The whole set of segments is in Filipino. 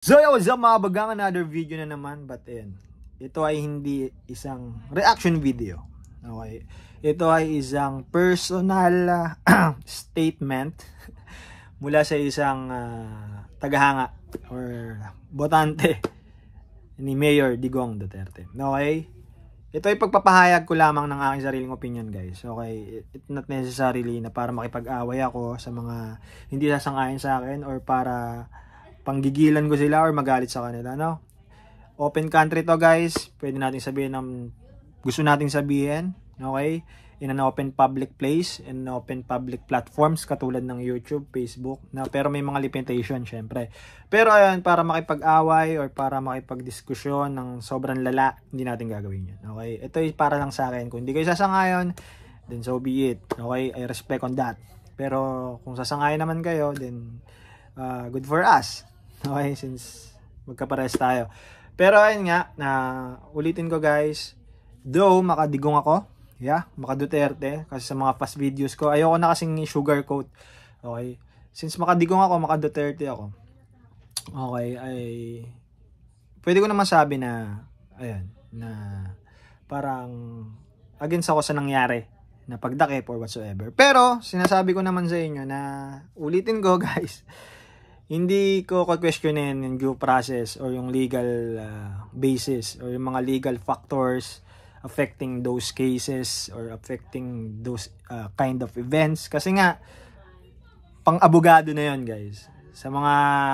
So yo, what's up mga bagang, another video na naman. But ayan, ito ay hindi isang reaction video. Okay, ito ay isang personal statement mula sa isang tagahanga or botante ni Mayor Digong Duterte. Okay, ito ay pagpapahayag ko lamang ng aking sariling opinion, guys. Okay, it's not necessarily na para makipag-away ako sa mga hindi sasang-ayon sa akin or para panggigilan ko sila or magalit sa kanila, no? Open country to, guys. Pwede natin sabihin ng gusto nating sabihin, okay? In an open public place, in open public platforms katulad ng YouTube, Facebook, na pero may mga limitation syempre. Pero ayun, para makipag-away or para makipag-diskusyon ng sobrang lala, hindi natin gagawin 'yun. Okay? Ito ay para lang sa akin. Kung hindi kayo sasangayon, then so be it. Okay? I respect on that. Pero kung sasangayon naman kayo, then good for us. Okay, since magkapares tayo. Pero ayun nga, ulitin ko, guys, though makadigong ako, maka-Duterte, kasi sa mga past videos ko, ayoko na kasing sugarcoat. Okay, since makadigong ako, maka-Duterte ako, okay, ay pwede ko naman sabi na, ayan, na parang against ako sa nangyari na pagdakip or whatsoever. Pero sinasabi ko naman sa inyo na ulitin ko, guys, hindi ko questionin yung due process or yung legal basis or yung mga legal factors affecting those cases or affecting those kind of events. Kasi nga, pang-abogado na yon, guys. Sa mga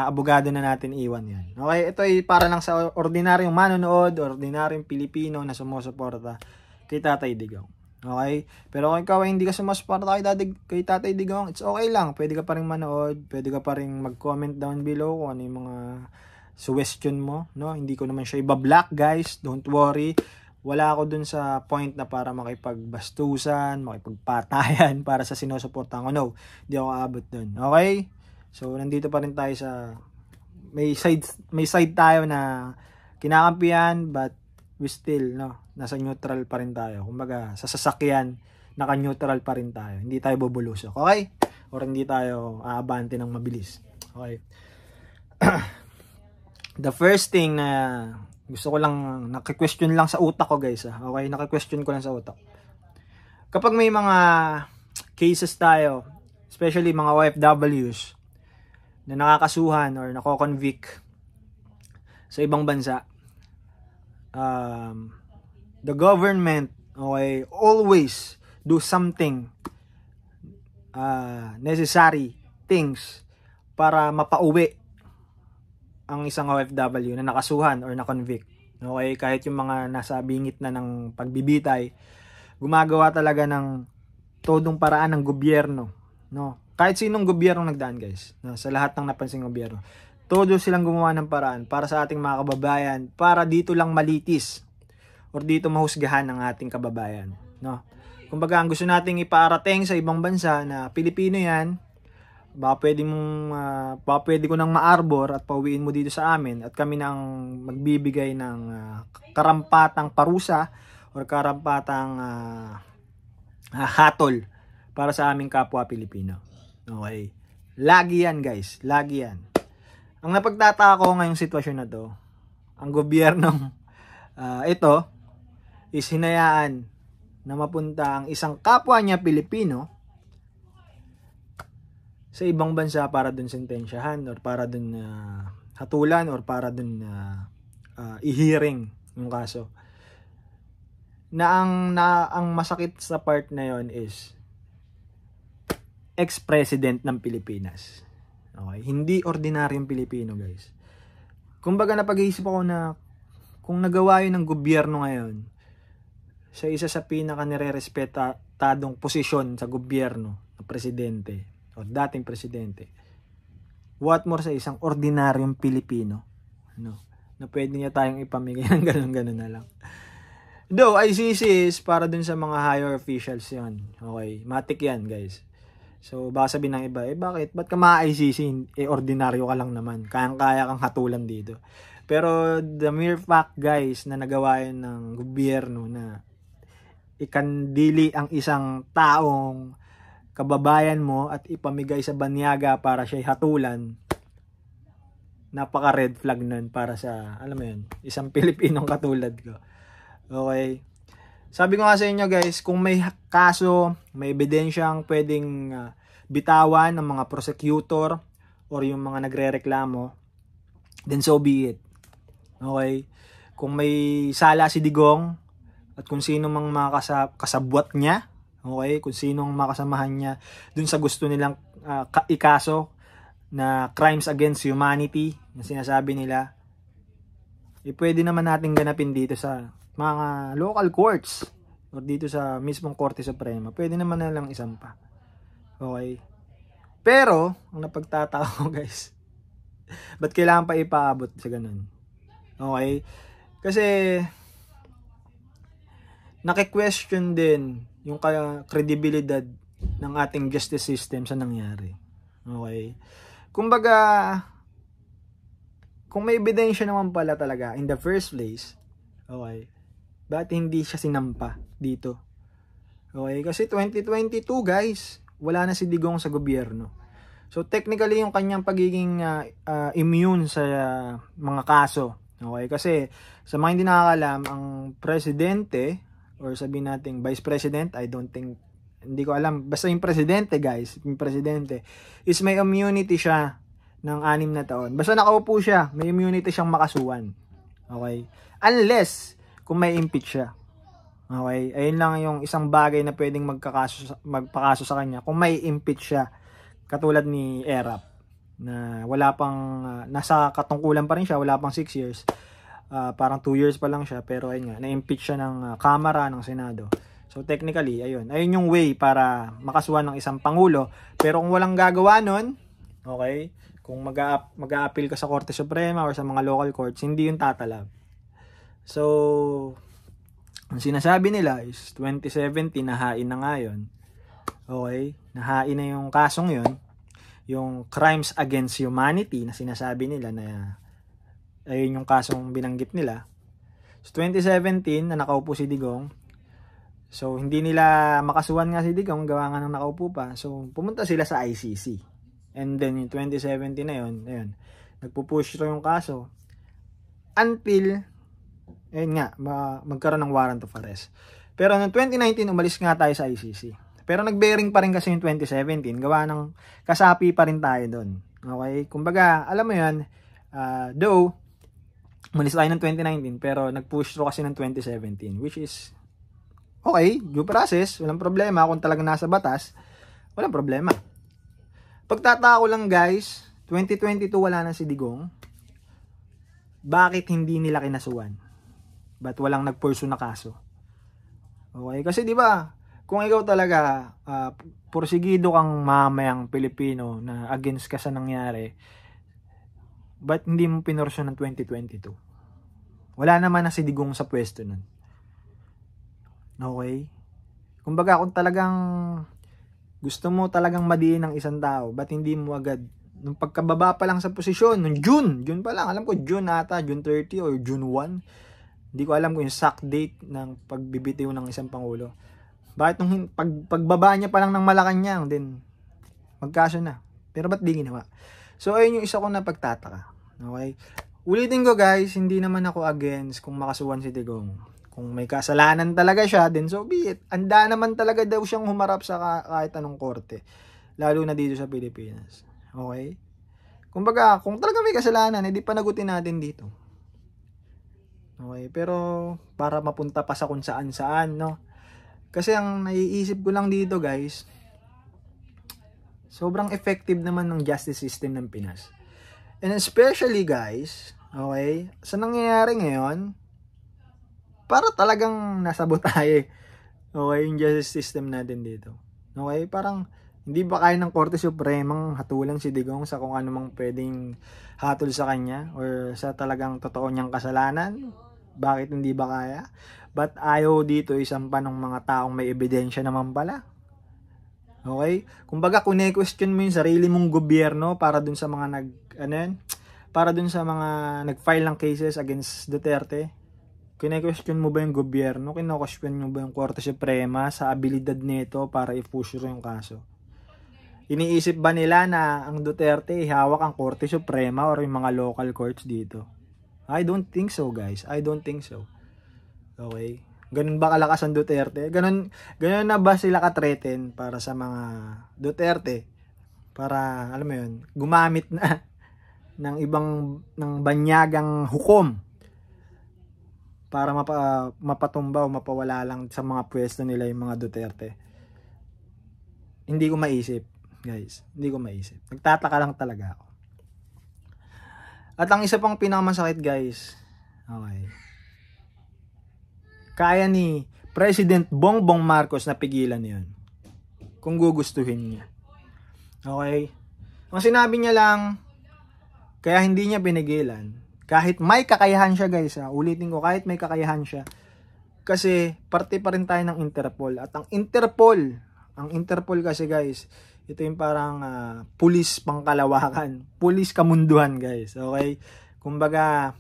abogado na natin iwan yan. Okay, ito ay para lang sa ordinaryong manonood, ordinaryong Pilipino na sumusuporta kay Tatay Digong. Okay? Pero kung ikaw ay hindi ka sumusuporta kay Tatay Digong, it's okay lang. Pwede ka pa rin manood, pwede ka pa rin mag-comment down below kung ano yung mga suggestion mo, no? Hindi ko naman siya iba-block, guys. Don't worry. Wala ako dun sa point na para makipagbastusan, makipagpatayan para sa sinusuportahan ko. No, hindi ako aabot dun. Okay? So, nandito pa rin tayo sa may side tayo na kinakampihan, but we still, no, nasa neutral pa rin tayo. Kumbaga, sa sasakyan, naka-neutral pa rin tayo. Hindi tayo bubulusok, okay? Or hindi tayo aabante ng mabilis. Okay? The first thing na gusto ko lang, naki-question lang sa utak ko, guys. Okay? Naki-question ko lang sa utak. Kapag may mga cases tayo, especially mga OFWs, na nakakasuhan or nako-convict sa ibang bansa, the government, okay, always do something necessary things para mapauwi ang isang OFW na nakasuhan or na-convict. Okay, kahit yung mga nasa bingit na ng pagbibitay, gumagawa talaga ng todong paraan ng gobyerno, no? Kahit sinong gobyerno nagdaan, guys, no? Sa lahat ng napansing gobyerno, todo silang gumawa ng paraan para sa ating mga kababayan, para dito lang malitis or dito mahusgahan ng ating kababayan, no? Kumbaga, ang gusto nating ipaarating sa ibang bansa na Pilipino yan, baka pwede ko nang maarbor at pauwiin mo dito sa amin at kami nang magbibigay ng karampatang parusa or karampatang hatol para sa aming kapwa Pilipino. Okay? Lagi yan, guys. Lagi yan. Ang napagtataka ko ngayong sitwasyon na to, ang gobyernong ito is hinayaan na mapunta ang isang kapwa niya Pilipino sa ibang bansa para dun sentensyahan or para dun hatulan or para dun i-hearing yung kaso. Ang masakit sa part na yon is ex-president ng Pilipinas. Okay, hindi ordinaryong Pilipino, guys. Kumbaga, napag-iisip ako na kung nagawa yun ng gobyerno ngayon sa isa sa pinaka nire-respetadong posisyon sa gobyerno na presidente o dating presidente, what more sa isang ordinaryong Pilipino, no, na pwede niya tayong ipamigay ng ganun-ganun na lang. Though ICC is para dun sa mga higher officials yun. Okay, matik yan, guys. So, baka sabihin ng iba, bakit? Ba't ka ma-ICC? Ordinaryo ka lang naman. Kayang-kaya kang hatulan dito. Pero, the mere fact, guys, na nagawa yun ng gobyerno na ikandili ang isang taong kababayan mo at ipamigay sa banyaga para siya'y hatulan, napaka red flag nun para sa, alam mo yun, isang Pilipinong katulad ko. Okay. Sabi ko nga sa inyo guys, kung may kaso, may ebidensyang pwedeng bitawan ng mga prosecutor or yung mga nagrereklamo, then so be it. Okay? Kung may sala si Digong at kung sino mang mga kasabwat niya, okay? Kung sino ang makasamahan niya dun sa gusto nilang ikaso na crimes against humanity na sinasabi nila, pwede naman natin ganapin dito sa mga local courts or dito sa mismong Korte Suprema. Pwede naman na lang isampa. Okay? Pero, ang napagtataka ko guys, ba't kailangan pa ipaabot sa ganun? Okay? Kasi, naki-question din yung kredibilidad ng ating justice system sa nangyari. Okay? Kumbaga, kung may ebidensya naman pala talaga in the first place, okay, bakit hindi siya sinampa dito? Okay, kasi 2022 guys, wala na si Digong sa gobyerno. So technically yung kanyang pagiging immune sa mga kaso. Okay, kasi sa mga hindi nakakalam, ang presidente or sabihin natin vice president, hindi ko alam, basta yung presidente guys, yung presidente is may immunity siya ng 6 na taon. Basta nakaupo siya, may immunity siyang makasuhan. Okay? Unless kung may impeach siya. Okay? Ayun lang yung isang bagay na pwedeng magpakaso sa kanya kung may impeach siya. Katulad ni Erap na wala pang nasa katungkulan pa rin siya, wala pang 6 years. Parang 2 years pa lang siya, pero ayun nga, na-impeach siya ng Kamara, ng Senado. So technically, ayun yung way para makasuhan ng isang pangulo. Pero kung walang gagawa nun, okay, kung mag-a-appeal ka sa Korte Suprema or sa mga local courts, hindi yung tatalab. So, ang sinasabi nila is 2017 nahain na nga yun. Okay, nahain na yung kasong yun. Yung crimes against humanity na sinasabi nila na ayun yung kasong binanggit nila. So 2017 na nakaupo si Digong. So hindi nila makasuhan nga si Digong, gawa nga ng nakaupo pa. So pumunta sila sa ICC. And then yung 2017 na yun, ayun, nagpo-push through yung kaso until ayun nga, magkaroon ng warrant of arrest. Pero noong 2019, umalis nga tayo sa ICC. Pero nag-bearing pa rin kasi yung 2017. Gawa ng kasapi pa rin tayo doon. Okay? Kumbaga, alam mo yun, though, umalis tayo ng 2019, pero nag-push through kasi ng 2017. Which is, okay, due process, walang problema. Kung talagang nasa batas, walang problema. Pagtataka ko lang guys, 2022 wala na si Digong. Bakit hindi nila kinasuhan? Ba't walang nag-pursue na kaso? Okay, kasi di ba, kung ikaw talaga porsigido kang mamayang Pilipino na against ka sa nangyari, ba't hindi mo pinursue ng 2022? Wala naman na si Digong sa pwesto nun. Okay? Kumbaga, kung talagang gusto mo talagang madiin ng isang tao, ba't hindi mo agad, nung pagkababa pa lang sa posisyon, nung June pa lang, alam ko June ata, June 30 or June 1, hindi ko alam kung yung exact date ng pagbibitiw ng isang pangulo. Bakit nung pagbaba niya pa lang ng Malacanang, then magkaso na. Pero ba't di ginawa? So ayun yung isa ko na pagtataka. Okay? Ulitin ko guys, hindi naman ako against kung makasuhan si Digong. Kung may kasalanan talaga siya, then so be it. Anda naman talaga daw siyang humarap sa kahit anong korte. Lalo na dito sa Pilipinas. Okay? Kumbaga, kung talaga may kasalanan, edi panagutin natin dito. Okay, pero para mapunta pa sa kung saan, no? Kasi ang naiisip ko lang dito, guys, sobrang effective naman ng justice system ng Pinas. And especially, guys, okay, sa nangyayari ngayon, para talagang nasabotahe, okay, yung justice system natin dito. Okay, parang hindi ba kaya ng Korte Supremang hatulan si Digong sa kung ano mang pwedeng hatol sa kanya or sa talagang totoo niyang kasalanan? Bakit hindi ba kaya? Ba't ayaw dito isampa ng mga taong may ebidensya naman pala? Okay? Kumbaga, kung i-question mo yung sarili mong gobyerno para dun sa mga para dun sa mga nag-file ng cases against Duterte, kine-question mo ba yung gobyerno? Kine-question mo ba yung Korte Suprema sa abilidad nito para i-push yung kaso? Iniisip ba nila na ang Duterte hawak ang Korte Suprema or yung mga local courts dito? I don't think so, guys. I don't think so. Okay? Ganun ba kalakas ang Duterte? Ganun na ba sila ka-threaten para sa mga Duterte? Para, alam mo yun, gumamit na ng banyagang hukom para mapatumba o mapawala lang sa mga pwesto nila yung mga Duterte. Hindi ko maisip, guys. Hindi ko maisip. Nagtataka lang talaga ako. At ang isa pang pinakamasakit, guys. Okay. Kaya ni President Bongbong Marcos na pigilan yun. Kung gugustuhin niya. Okay? Ang sinabi niya lang, kaya hindi niya pinigilan. Kahit may kakayahan siya, guys. Ulitin ko, kahit may kakayahan siya. Kasi parte pa rin tayo ng Interpol. At ang Interpol kasi, guys, ito yung parang pulis pangkalawakan. Pulis kamunduhan, guys. Okay? Kumbaga,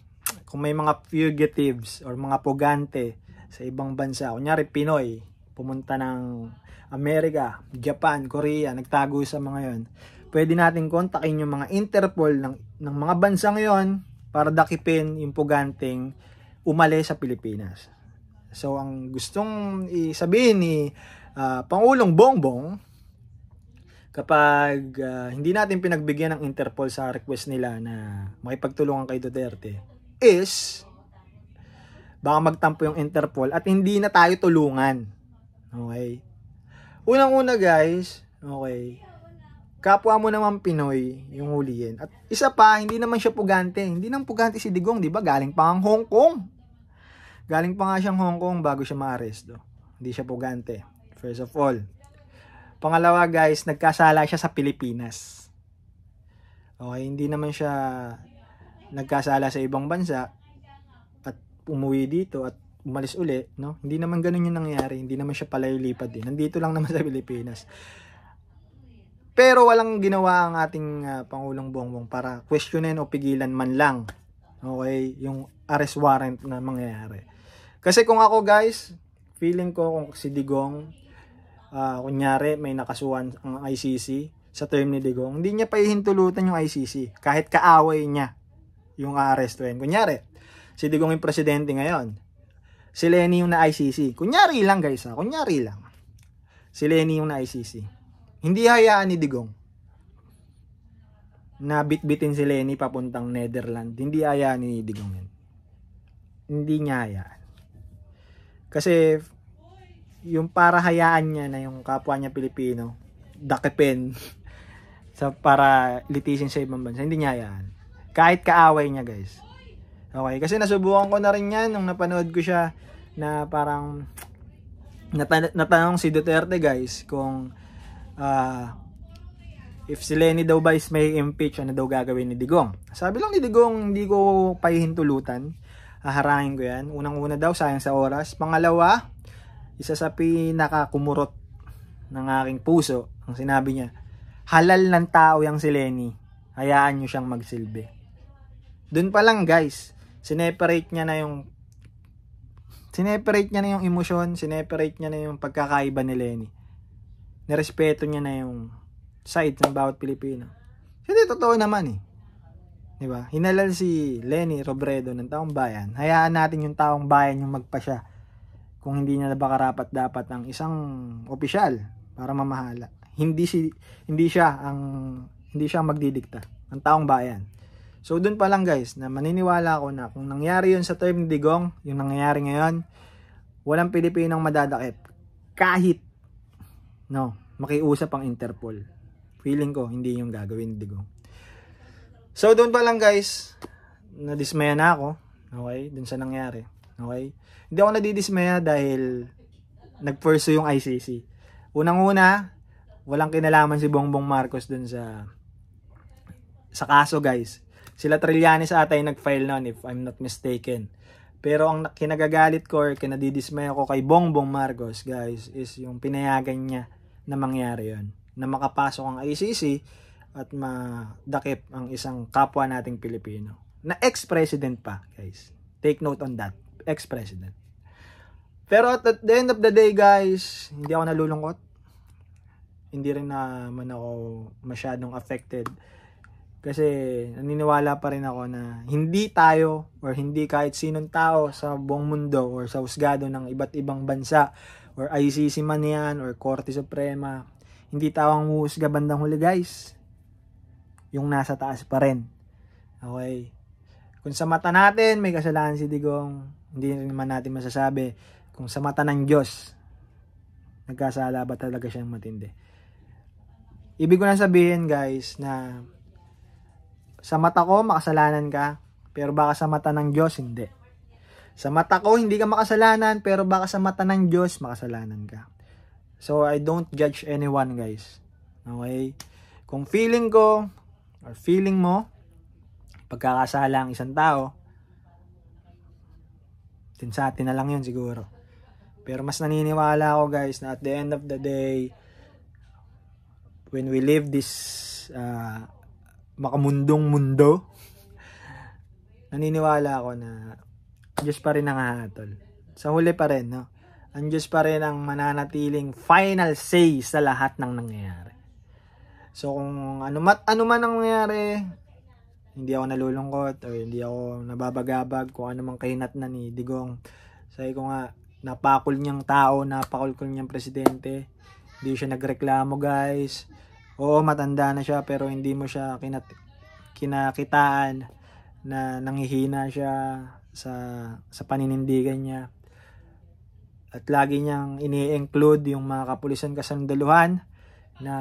kung may mga fugitives or mga pugante sa ibang bansa, kunyari Pinoy, pumunta ng Amerika, Japan, Korea, nagtago sa mga yon, pwede natin kontakin yung mga Interpol ng mga bansang yon para dakipin yung puganteng umalis sa Pilipinas. So, ang gustong isabihin ni Pangulong Bongbong, kapag hindi natin pinagbigyan ng Interpol sa request nila na makipagtulungan kay Duterte, is baka magtampo yung Interpol at hindi na tayo tulungan. Okay? Unang-una, guys, okay, kapwa mo naman Pinoy yung hulihin. At isa pa, hindi naman siya pugante. Hindi nang pugante si Digong, di ba? Galing pa ang Hong Kong. Galing pa nga siyang Hong Kong bago siya ma-arresto. Hindi siya pugante. First of all. Pangalawa, guys, nagkasala siya sa Pilipinas. Okay, hindi naman siya nagkasala sa ibang bansa at umuwi dito at umalis uli, no? Hindi naman ganun yung nangyari. Hindi naman siya palayolipad din. Nandito lang naman sa Pilipinas. Pero walang ginawa ang ating Pangulong Bongbong para questionin o pigilan man lang, okay, yung arrest warrant na mangyayari. Kasi kung ako, guys, feeling ko kung si Digong, kunyari may nakasuhan ang ICC sa term ni Digong, hindi niya pa ihintulutan yung ICC kahit kaaway niya yung arrestuin. Kunyari, si Digong yung presidente ngayon, si Leni yung na ICC. Kunyari lang, guys, kunyari lang. Si Leni yung na ICC. Hindi hayaan ni Digong na bitbitin si Leni papuntang Netherlands. Hindi hayaan ni Digong yun. Hindi niya hayaan. Kasi yung para hayaan niya na yung kapwa niya Pilipino dakipin sa para litisin sa ibang bansa, hindi niya hayaan. Kahit kaaway niya, guys. Okay, kasi nasubukan ko na rin yan nung napanood ko siya na parang natanong si Duterte, guys, kung if si Leni daw ba is may impeach, ano daw gagawin ni Digong. Sabi lang ni Digong, hindi ko pahihintulutan, haharangin ko yan. Unang-una daw, sayang sa oras. Pangalawa, isa sa pinakakumurot ng aking puso, ang sinabi niya, halal ng tao yang si Leni, hayaan nyo siyang magsilbi. Doon pa lang, guys, sineperate niya na yung emosyon, sineperate niya na yung pagkakaiba ni Leni. Nirespeto niya na yung side ng bawat Pilipino. Hindi, totoo naman eh. Diba? Hinalal si Leni Robredo ng taong bayan. Hayaan natin yung taong bayan yung magpasya kung hindi niya ba karapat dapat ang isang opisyal para mamahala. Hindi siya ang magdidikta, ang taong bayan. So doon pa lang, guys, na maniniwala ako na kung nangyari yun sa term ni Digong, yung nangyayari ngayon, walang Pilipinong madadakip. Kahit makiusap ang Interpol. Feeling ko, hindi yung gagawin ni Digong. So, doon pa lang, guys, nadismaya na ako. Okay? Doon sa nangyari. Okay? Hindi ako nadidismaya dahil nag-pursue yung ICC. Unang-una, walang kinalaman si Bongbong Marcos doon sa kaso, guys. Sila Trillanes ata yung nag-file noon, if I'm not mistaken. Pero ang kinagagalit ko or kinadidismaya ko kay Bongbong Marcos, guys, is yung pinayagan niya na mangyari yun. Na makapasok ang ICC at madakip ang isang kapwa nating Pilipino. Na ex-president pa, guys. Take note on that. Ex-president. Pero at the end of the day, guys, hindi ako nalulungkot. hindi rin naman ako masyadong affected. Kasi naniniwala pa rin ako na hindi tayo or hindi kahit sinong tao sa buong mundo or sa husgado ng iba't ibang bansa or ICC man yan or Korte Suprema, hindi tao ang huhusga bandang huli guys. Yung nasa taas pa rin. Okay? Kung sa mata natin may kasalanan si Digong, hindi naman natin masasabi kung sa mata ng Diyos nagkasala ba talaga siyang matindi. Ibig ko na sabihin guys na sa mata ko makasalanan ka, pero baka sa mata ng Diyos hindi. Sa mata ko hindi ka makasalanan, pero baka sa mata ng Diyos makasalanan ka. So I don't judge anyone guys. Okay? Kung feeling ko or feeling mo pagkakasala ang isang tao, din sa atin na lang yun siguro. Pero mas naniniwala ako guys na at the end of the day, when we live this makamundong mundo, naniniwala ako na Diyos pa rin ang hahatol. Sa huli pa rin, no? Ang Diyos pa rin ang mananatiling final say sa lahat ng nangyayari. So kung ano man ang nangyayari, hindi ako nalulungkot o hindi ako nababagabag kung ano mang kahinatnan ni Digong. Sabi ko nga, napakul niyang tao, napakul niyang presidente. Hindi siya nagreklamo guys. Oo, matanda na siya pero hindi mo siya kinakitaan na nanghihina siya sa paninindigan niya. At lagi niyang ini-include yung mga kapulisan kasandaluhan na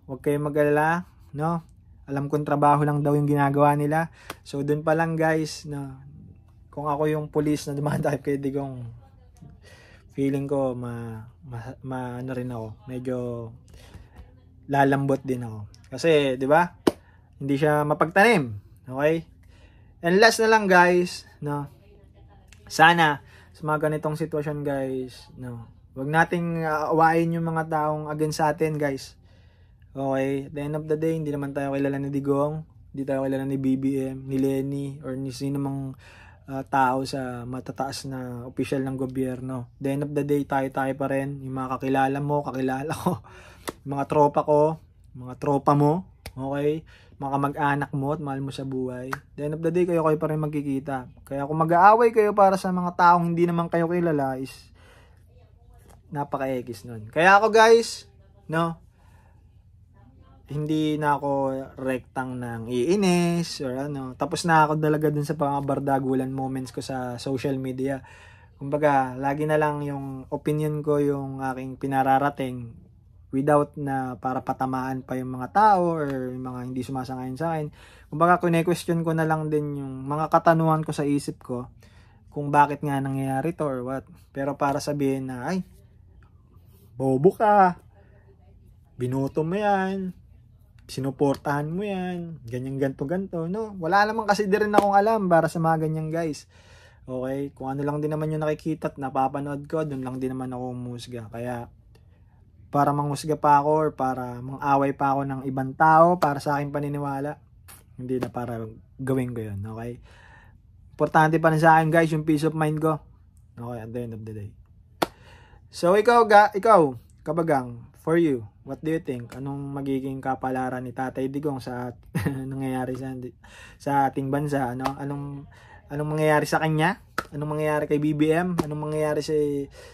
huwag kayong mag-alala, no? Alam kong trabaho lang daw yung ginagawa nila. So dun pa lang guys, no, kung ako yung pulis na dumadakip kay Digong, feeling ko ano rin ako, medyo lalambot din ako. Kasi, di ba? Hindi siya mapagtanim. Okay? And last na lang guys, no. Sana sa mga ganitong sitwasyon guys, no. Wag nating awayin yung mga taong against sa atin, guys. Okay? At the end of the day, hindi naman tayo kilala ni Digong, hindi tayo kilala ni BBM, ni Lenny, or ni sino mang tao sa matataas na opisyal ng gobyerno. At the end of the day, tayo pa rin. Yung mga kakilala mo, kakilala ko, mga tropa ko, mga tropa mo, okay? Mga mag-anak mo at mahal mo sa buhay. At the end of the day, kayo pa rin magkikita. Kaya kung mag-aaway kayo para sa mga taong hindi naman kayo kilala, is napaka-ekis nun. Kaya ako guys, no, hindi na ako rektang ng iinis or ano. Tapos na ako talaga dun sa mga bardagulan moments ko sa social media. Kumbaga, lagi na lang yung opinion ko yung aking pinararating without na para patamaan pa yung mga tao or yung mga hindi sumasang-ayon sa akin. Kumbaga, kune-question ko na lang din yung mga katanungan ko sa isip ko kung bakit nga nangyayari to or what. Pero para sabihin na, ay, bobo ka, binoto mo yan, sinuportahan mo yan, ganyan ganto, no? Wala naman kasi din rin akong alam para sa mga ganyan guys. Okay? Kung ano lang din naman yung nakikita at napapanood ko, dun lang din naman ako umusga. Kaya, para manghusga pa ako or para mang-away pa ako ng ibang tao para sa aking paniniwala, hindi na para gawin ko yun. Okay? Importante pa rin sa akin guys yung peace of mind ko. Okay? At the end of the day. So, ikaw, Kabagang, for you, what do you think? Anong magiging kapalaran ni Tatay Digong sa nangyayari sa ating bansa? Ano? Anong mangyayari sa kanya? Anong mangyayari kay BBM? Anong mangyayari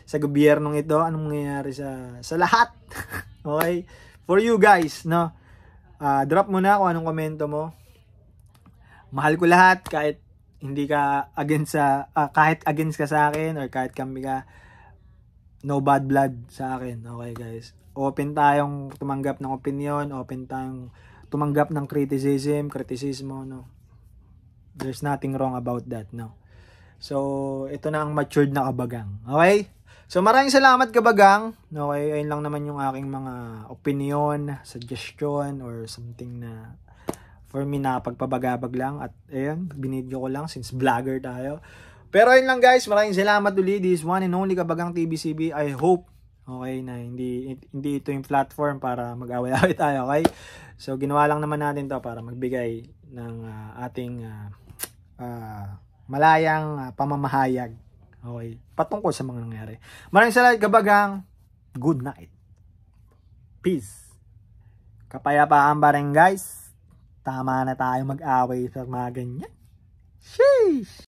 sa gobyernong ito? Anong mangyayari sa lahat? Okay? For you guys, no? Drop mo na kung anong komento mo. Mahal ko lahat kahit hindi ka against kahit against ka sa akin or kahit kami ka, no bad blood sa akin. Okay guys? Open tayong tumanggap ng opinion, open tayong tumanggap ng kritisismo, no? There's nothing wrong about that, no? So, ito na ang matured na Kabagang. Okay? So, maraming salamat Kabagang. Okay? Ayun lang naman yung aking mga opinion, suggestion, or something na for me na pagpabagabag lang. At ayun, binidyo ko lang since vlogger tayo. Pero ayun lang guys, maraming salamat ulit. This one and only Kabagang TVCB. I hope, okay, na hindi ito yung platform para mag-away-away tayo, okay? So, ginawa lang naman natin to para magbigay ng ating malayang pamamahayag, okay, patungkol sa mga nangyari. Maraming salamat Kabagang. Good night. Peace. Kapayapaan pa rin guys. Tama na tayo mag-away sa mga ganyan. Sheesh!